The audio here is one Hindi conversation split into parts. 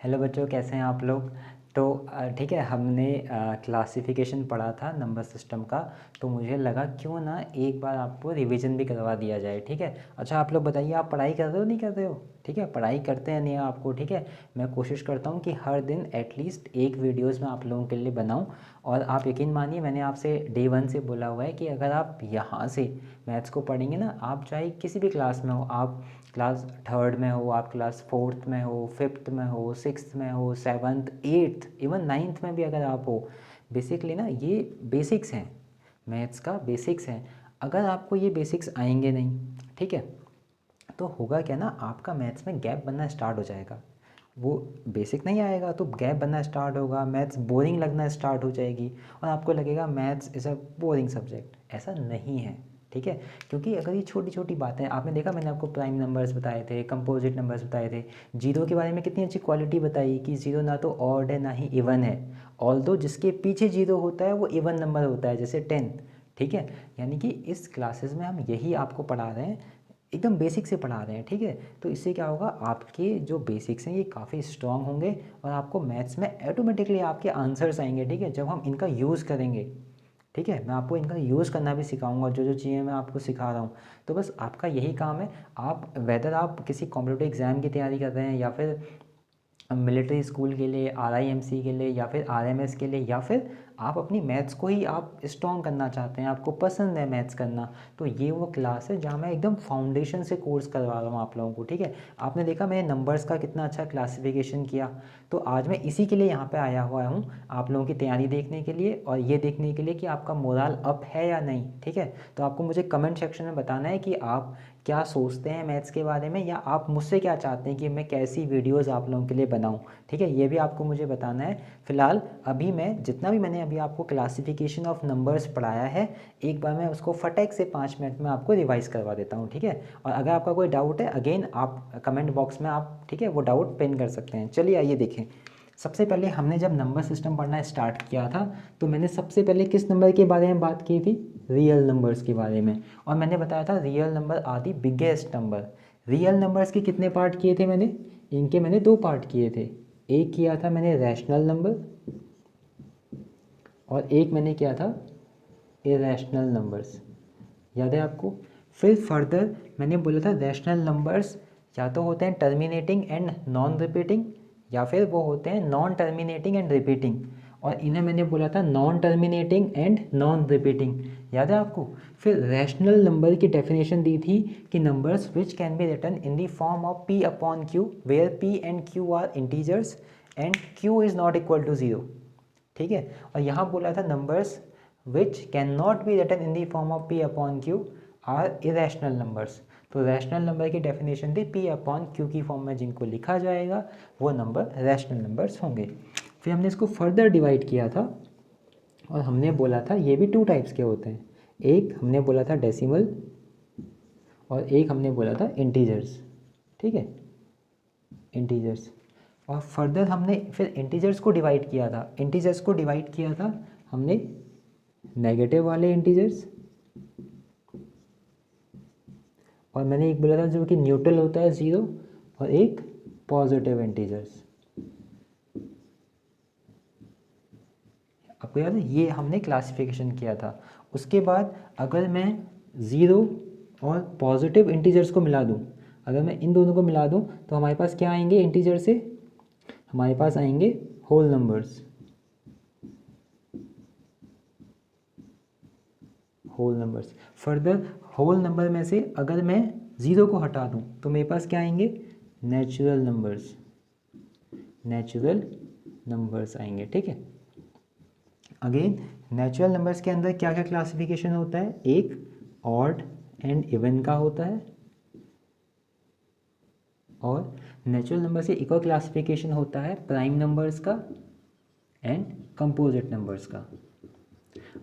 हेलो बच्चों, कैसे हैं आप लोग। तो ठीक है, हमने क्लासिफिकेशन पढ़ा था नंबर सिस्टम का। तो मुझे लगा क्यों ना एक बार आपको रिवीजन भी करवा दिया जाए। ठीक है। अच्छा, आप लोग बताइए, आप पढ़ाई कर रहे हो नहीं कर रहे हो। ठीक है, पढ़ाई करते हैं नहीं आपको। ठीक है, मैं कोशिश करता हूँ कि हर दिन एटलीस्ट एक वीडियोज़ मैं आप लोगों के लिए बनाऊँ। और आप यकीन मानिए, मैंने आपसे डे 1 से बोला हुआ है कि अगर आप यहाँ से मैथ्स को पढ़ेंगे ना, आप चाहे किसी भी क्लास में हो, आप क्लास 3rd में हो, आप क्लास 4th में हो, 5th में हो, 6th में हो, 7th 8th इवन 9th में भी अगर आप हो, बेसिकली ना ये बेसिक्स हैं, मैथ्स का बेसिक्स हैं। अगर आपको ये बेसिक्स आएंगे नहीं, ठीक है, तो होगा क्या ना, आपका मैथ्स में गैप बनना स्टार्ट हो जाएगा। वो बेसिक नहीं आएगा तो गैप बनना स्टार्ट होगा, मैथ्स बोरिंग लगना स्टार्ट हो जाएगी और आपको लगेगा maths is a boring subject. ऐसा नहीं है। ठीक है, क्योंकि अगर ये छोटी छोटी बातें आपने देखा, मैंने आपको प्राइम नंबर्स बताए थे, कंपोजिट नंबर्स बताए थे, जीरो के बारे में कितनी अच्छी क्वालिटी बताई कि जीरो ना तो ऑड है ना ही इवन है। ऑल्दो जिसके पीछे जीरो होता है वो इवन नंबर होता है, जैसे 10। ठीक है, यानी कि इस क्लासेस में हम यही आपको पढ़ा रहे हैं, एकदम बेसिक से पढ़ा रहे हैं। ठीक है, तो इससे क्या होगा, आपके जो बेसिक्स हैं ये काफ़ी स्ट्रांग होंगे और आपको मैथ्स में ऑटोमेटिकली आपके आंसर्स आएंगे। ठीक है, जब हम इनका यूज़ करेंगे। ठीक है, मैं आपको इनका यूज़ करना भी सिखाऊंगा, जो जो चीज़ें मैं आपको सिखा रहा हूँ। तो बस आपका यही काम है, आप वेदर आप किसी कॉम्पिटिटिव एग्ज़ाम की तैयारी कर रहे हैं या फिर मिलिट्री स्कूल के लिए, आरआईएमसी के लिए या फिर आरएमएस के लिए, या फिर आप अपनी मैथ्स को ही आप स्ट्रॉन्ग करना चाहते हैं, आपको पसंद है मैथ्स करना, तो ये वो क्लास है जहाँ मैं एकदम फाउंडेशन से कोर्स करवा रहा हूँ आप लोगों को। ठीक है, आपने देखा मैंने नंबर्स का कितना अच्छा क्लासिफिकेशन किया, तो आज मैं इसी के लिए यहाँ पे आया हुआ हूँ, आप लोगों की तैयारी देखने के लिए और ये देखने के लिए कि आपका मोरल अप है या नहीं। ठीक है, तो आपको मुझे कमेंट सेक्शन में बताना है कि आप क्या सोचते हैं मैथ्स के बारे में, या आप मुझसे क्या चाहते हैं कि मैं कैसी वीडियोस आप लोगों के लिए बनाऊं। ठीक है, ये भी आपको मुझे बताना है। फिलहाल अभी मैं जितना भी मैंने अभी आपको क्लासिफिकेशन ऑफ नंबर्स पढ़ाया है, एक बार मैं उसको फटाक से 5 मिनट में आपको रिवाइज करवा देता हूँ। ठीक है, और अगर आपका कोई डाउट है, अगेन आप कमेंट बॉक्स में आप ठीक है वो डाउट पिन कर सकते हैं। चलिए आइए देखें। सबसे पहले हमने जब नंबर सिस्टम पढ़ना स्टार्ट किया था, तो मैंने सबसे पहले किस नंबर के बारे में बात की थी, रियल नंबर्स के बारे में। और मैंने बताया था real number are the biggest number. Real numbers के कितने पार्ट किए थे मैंने, इनके मैंने 2 पार्ट किए थे। एक किया था मैंने रैशनल नंबर और एक मैंने किया था इरेशनल नंबर्स। याद है आपको। फिर फर्दर मैंने बोला था रैशनल नंबर्स या तो होते हैं टर्मिनेटिंग एंड नॉन रिपीटिंग, या फिर वो होते हैं नॉन टर्मिनेटिंग एंड रिपीटिंग, और इन्हें मैंने बोला था non terminating and non repeating. याद है आपको। फिर रैशनल नंबर की डेफिनेशन दी थी कि numbers which can be written in the form of p upon q, where p and q are integers and q is not equal to 0। ठीक है, और यहाँ बोला था numbers which can not be written in the form of p upon q are irrational numbers. तो रैशनल नंबर की डेफिनेशन थी p अपॉन q की फॉर्म में जिनको लिखा जाएगा वो नंबर रैशनल नंबर्स होंगे। फिर हमने इसको फर्दर डिवाइड किया था और हमने बोला था ये भी 2 टाइप्स के होते हैं। एक हमने बोला था डेसिमल और एक हमने बोला था इंटीजर्स। ठीक है, इंटीजर्स। और फर्दर हमने फिर इंटीजर्स को डिवाइड किया था। इंटीजर्स को डिवाइड किया था हमने नेगेटिव वाले इंटीजर्स, और मैंने एक बोला था जो कि न्यूट्रल होता है 0, और एक पॉजिटिव इंटीजर्स। आपको याद है, ये हमने क्लासिफिकेशन किया था। उसके बाद अगर मैं 0 और पॉजिटिव इंटीजर्स को मिला दूं, अगर मैं इन दोनों को मिला दूं तो हमारे पास क्या आएंगे इंटीजर से, हमारे पास आएंगे whole numbers. Whole numbers. Further whole number में से अगर मैं 0 को हटा दूं तो मेरे पास क्या आएंगे, नेचुरल नंबर्स। नेचुरल नंबर्स आएंगे। ठीक है, अगेन नेचुरल नंबर्स के अंदर क्या क्या क्लासिफिकेशन होता है, एक ऑड एंड इवन का होता है, और नेचुरल नंबर से एक और क्लासिफिकेशन होता है प्राइम नंबर्स का एंड कंपोजिट नंबर्स का।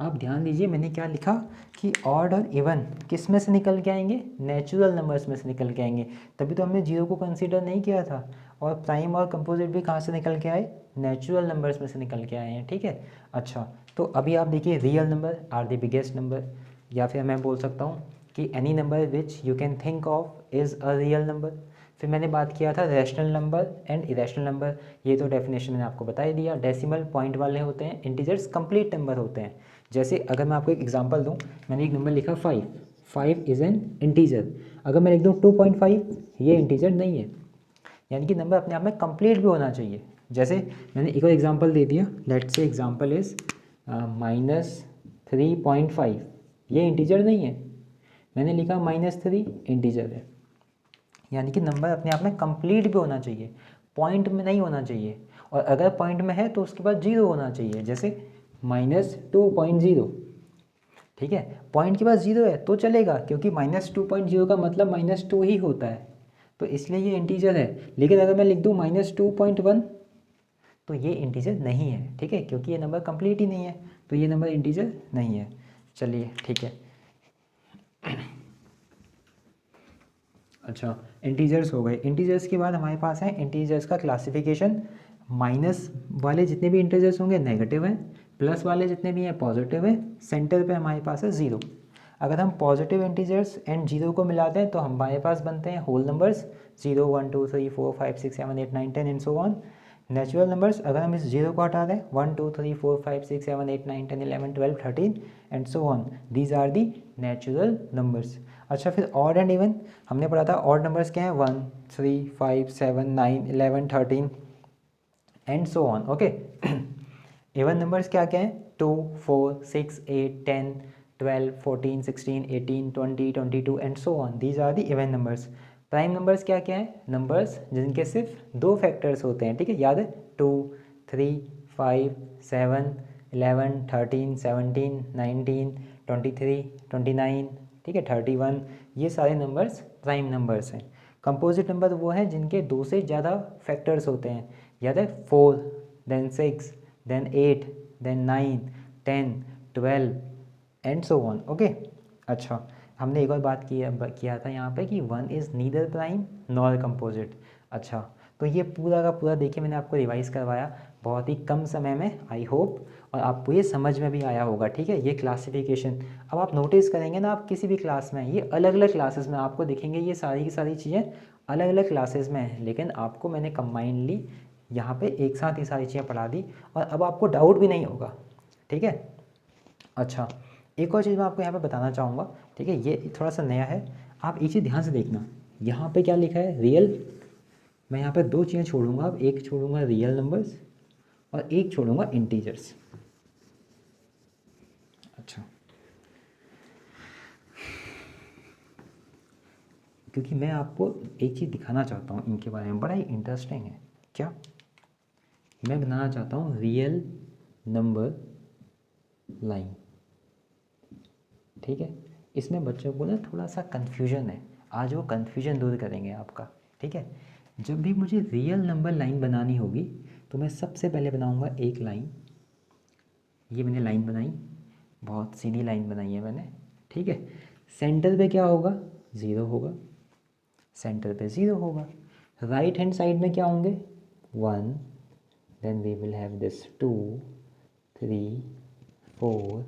आप ध्यान दीजिए मैंने क्या लिखा कि ऑड और इवन किस में से निकल के आएंगे, नेचुरल नंबर्स में से निकल के आएंगे। तभी तो हमने 0 को कंसीडर नहीं किया था। और प्राइम और कंपोजिट भी कहाँ से निकल के आए, नेचुरल नंबर्स में से निकल के आए हैं। ठीक है, अच्छा तो अभी आप देखिए real number are the biggest number, या फिर मैं बोल सकता हूँ कि any number which you can think of is a real number. फिर मैंने बात किया था rational number and irrational number, ये तो डेफिनेशन मैंने आपको बता ही दिया। डेसिमल पॉइंट वाले होते हैं, इंटीजर्स कंप्लीट नंबर होते हैं। जैसे अगर मैं आपको एक एग्जांपल दूं, मैंने एक नंबर लिखा 5, 5 इज़ एन इंटीजर। अगर मैं लिख दूँ 2.5, ये इंटीजर नहीं है। यानी कि नंबर अपने आप में कंप्लीट भी होना चाहिए। जैसे मैंने एक और एग्जांपल दे दिया, लेट्स से एग्जांपल इज़ -3.5, ये इंटीजर नहीं है। मैंने लिखा -3, इंटीजर है। यानी कि नंबर अपने आप में कंप्लीट भी होना चाहिए, पॉइंट में नहीं होना चाहिए। और अगर पॉइंट में है तो उसके बाद 0 होना चाहिए, जैसे -2.0। ठीक है, पॉइंट के बाद 0 है तो चलेगा, क्योंकि -2.0 का मतलब -2 ही होता है, तो इसलिए ये इंटीजर है। लेकिन अगर मैं लिख दूँ -2.1 तो ये इंटीजर नहीं है। ठीक है, क्योंकि ये नंबर कंप्लीट ही नहीं है, तो ये नंबर इंटीजर नहीं है। चलिए ठीक है। अच्छा, इंटीजर्स हो गए। इंटीजर्स के बाद हमारे पास है इंटीजर्स का क्लासिफिकेशन। माइनस वाले जितने भी इंटीजर्स होंगे नेगेटिव हैं, प्लस वाले जितने भी हैं पॉजिटिव हैं, सेंटर पे हमारे पास है 0। अगर हम पॉजिटिव इंटीजर्स एंड 0 को मिलाते हैं तो हमारे पास बनते हैं whole numbers, 0 1 2 3 4 5 6 7 8 9 10 and so on. Natural numbers, अगर हम इस 0 को हटा दें, 1 2 3 4 5 6 7 8 9 10 11 12 13 and so on, these are the natural numbers. अच्छा, फिर ऑड एंड इवन हमने पढ़ा था। ऑड नंबर्स क्या हैं, 1 3 5 7 9 11 13 and so on. Okay. Even numbers क्या क्या हैं, 2 4 6 8 10 12 14 16 18 20 22 and so on, these are the even numbers. Prime numbers क्या क्या हैं, नंबर्स जिनके सिर्फ 2 फैक्टर्स होते हैं। ठीक है, याद है, 2 3 5 7 11 13 17 19 23 29, ठीक है, 31, ये सारे नंबर्स प्राइम नंबर्स हैं। कंपोजिट नंबर वो हैं जिनके 2 से ज़्यादा फैक्टर्स होते हैं। याद है, 4 then 6 then 8 then 9 10 12 and so on. Okay. अच्छा, हमने एक और बात किया था यहाँ पे कि 1 is neither prime nor composite. अच्छा, तो ये पूरा का पूरा देखिए मैंने आपको रिवाइज़ करवाया बहुत ही कम समय में, आई होप, और आपको ये समझ में भी आया होगा। ठीक है, ये क्लासिफिकेशन अब आप नोटिस करेंगे ना, आप किसी भी क्लास में, ये अलग अलग क्लासेस में आपको दिखेंगे, ये सारी की सारी चीज़ें अलग अलग क्लासेस में हैं, लेकिन आपको मैंने कंबाइनली यहाँ पे एक साथ ये सारी चीज़ें पढ़ा दी, और अब आपको डाउट भी नहीं होगा। ठीक है। अच्छा, एक और चीज़ मैं आपको यहाँ पे बताना चाहूँगा। ठीक है, ये थोड़ा सा नया है, आप एक चीज़ ध्यान से देखना, यहाँ पे क्या लिखा है, रियल। मैं यहाँ पे 2 चीज़ें छोड़ूंगा, अब एक छोड़ूंगा रियल नंबर्स और एक छोड़ूंगा इंटीजर्स। अच्छा, क्योंकि मैं आपको एक चीज़ दिखाना चाहता हूँ इनके बारे में, बड़ा ही इंटरेस्टिंग है। क्या, मैं बनाना चाहता हूँ रियल नंबर लाइन। ठीक है, इसमें बच्चों को ना थोड़ा सा कन्फ्यूजन है, आज वो कन्फ्यूजन दूर करेंगे आपका। ठीक है, जब भी मुझे रियल नंबर लाइन बनानी होगी तो मैं सबसे पहले बनाऊंगा एक लाइन। ये मैंने लाइन बनाई, बहुत सीधी लाइन बनाई है मैंने। ठीक है, सेंटर पे क्या होगा, 0 होगा, सेंटर पे 0 होगा। राइट हैंड साइड में क्या होंगे, 1, then we will have this 2 3 4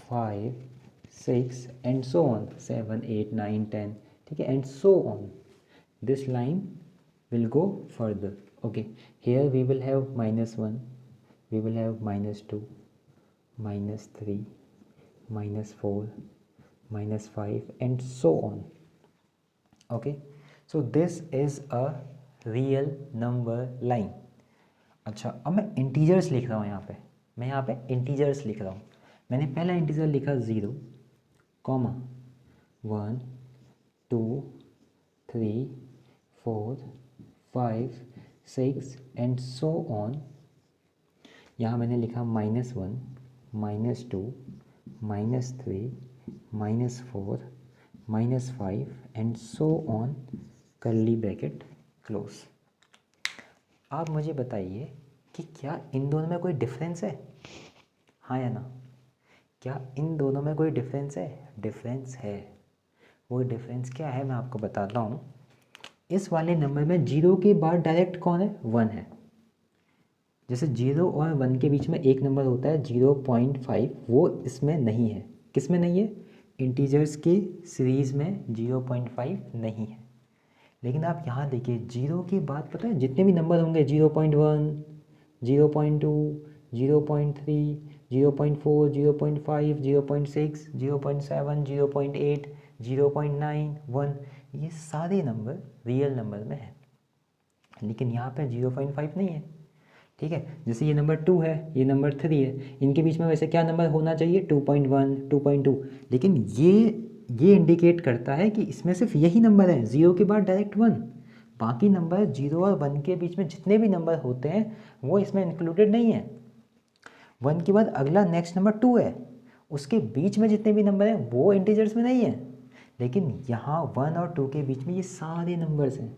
5 6 and so on, 7 8 9 10, ठीक है, and so on, this line will go further. Okay, here we will have -1, we will have -2, -3, -4, -5 and so on. Okay, so this is a real number line. अच्छा, अब मैं इंटीजर्स लिख रहा हूँ यहाँ पे, मैं यहाँ पे इंटीजर्स लिख रहा हूँ। मैंने पहला इंटीजर लिखा 0, 1 2 3 4 5 6 एंड सो ऑन। यहाँ मैंने लिखा -1 -2 -3 -4 -5 and so on, curly bracket close. आप मुझे बताइए कि क्या इन दोनों में कोई डिफरेंस है, हाँ या ना? क्या इन दोनों में कोई डिफरेंस है? डिफरेंस है। वो डिफरेंस क्या है मैं आपको बताता हूँ। इस वाले नंबर में 0 के बाद डायरेक्ट कौन है, 1 है। जैसे 0 और 1 के बीच में एक नंबर होता है 0.5, वो इसमें नहीं है। किस में नहीं है? इंटीजर्स के सीरीज़ में 0.5 नहीं है। लेकिन आप यहाँ देखिए, जीरो के बाद पता है जितने भी नंबर होंगे 0.1, 0.2, 0.3, 0.4, 0.5, 0.6, 0.7, 0.8, 0.9, 1, ये सारे नंबर रियल नंबर में हैं। लेकिन यहाँ पे 0.5 नहीं है। ठीक है, जैसे ये नंबर 2 है, ये नंबर 3 है, इनके बीच में वैसे क्या नंबर होना चाहिए 2.1, 2.2, लेकिन ये इंडिकेट करता है कि इसमें सिर्फ यही नंबर है, 0 के बाद डायरेक्ट 1। बाकी नंबर 0 और 1 के बीच में जितने भी नंबर होते हैं वो इसमें इंक्लूडेड नहीं है। 1 के बाद अगला नेक्स्ट नंबर 2 है, उसके बीच में जितने भी नंबर हैं वो इंटीजर्स में नहीं है। लेकिन यहाँ 1 और 2 के बीच में ये सारे नंबर्स हैं,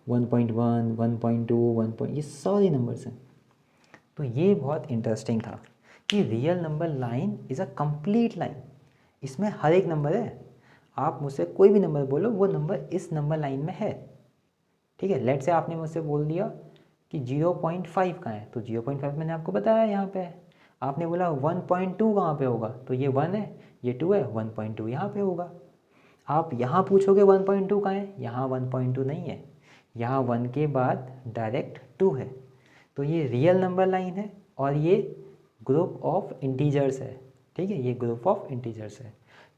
1.1, 1.2, 1. ये सारे नंबर्स हैं। तो ये बहुत इंटरेस्टिंग था कि real number line is a complete line. इसमें हर एक नंबर है, आप मुझसे कोई भी नंबर बोलो, वो नंबर इस नंबर लाइन में है। ठीक है, लेट से आपने मुझसे बोल दिया कि 0.5 कहाँ है, तो 0.5 मैंने आपको बताया यहाँ पे है। आपने बोला 1.2 कहाँ पे होगा, तो ये 1 है, ये 2 है, 1.2 यहाँ पे होगा। आप यहाँ पूछोगे 1.2 कहाँ है, यहाँ 1.2 नहीं है, यहाँ 1 के बाद डायरेक्ट 2 है। तो ये रियल नंबर लाइन है और ये ग्रुप ऑफ इंटीजर्स है। ठीक है, ये ग्रुप ऑफ इंटीजर्स है।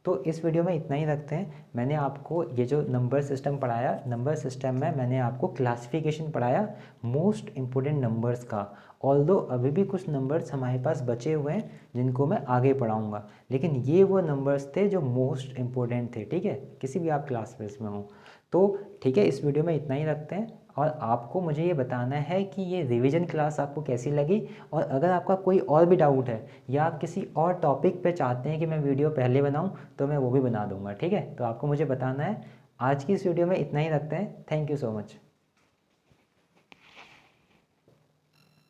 तो इस वीडियो में इतना ही रखते हैं। मैंने आपको ये जो नंबर सिस्टम पढ़ाया, नंबर सिस्टम में मैंने आपको क्लासिफिकेशन पढ़ाया मोस्ट इम्पोर्टेंट नंबर्स का। ऑल्दो अभी भी कुछ नंबर्स हमारे पास बचे हुए हैं जिनको मैं आगे पढ़ाऊँगा, लेकिन ये वो नंबर्स थे जो मोस्ट इम्पोर्टेंट थे। ठीक है, किसी भी आप क्लास में हो तो ठीक है, इस वीडियो में इतना ही रखते हैं। और आपको मुझे ये बताना है कि ये रिवीजन क्लास आपको कैसी लगी, और अगर आपका कोई और भी डाउट है या आप किसी और टॉपिक पे चाहते हैं कि मैं वीडियो पहले बनाऊं तो मैं वो भी बना दूंगा। ठीक है, तो आपको मुझे बताना है। आज की इस वीडियो में इतना ही रखते हैं। Thank you so much.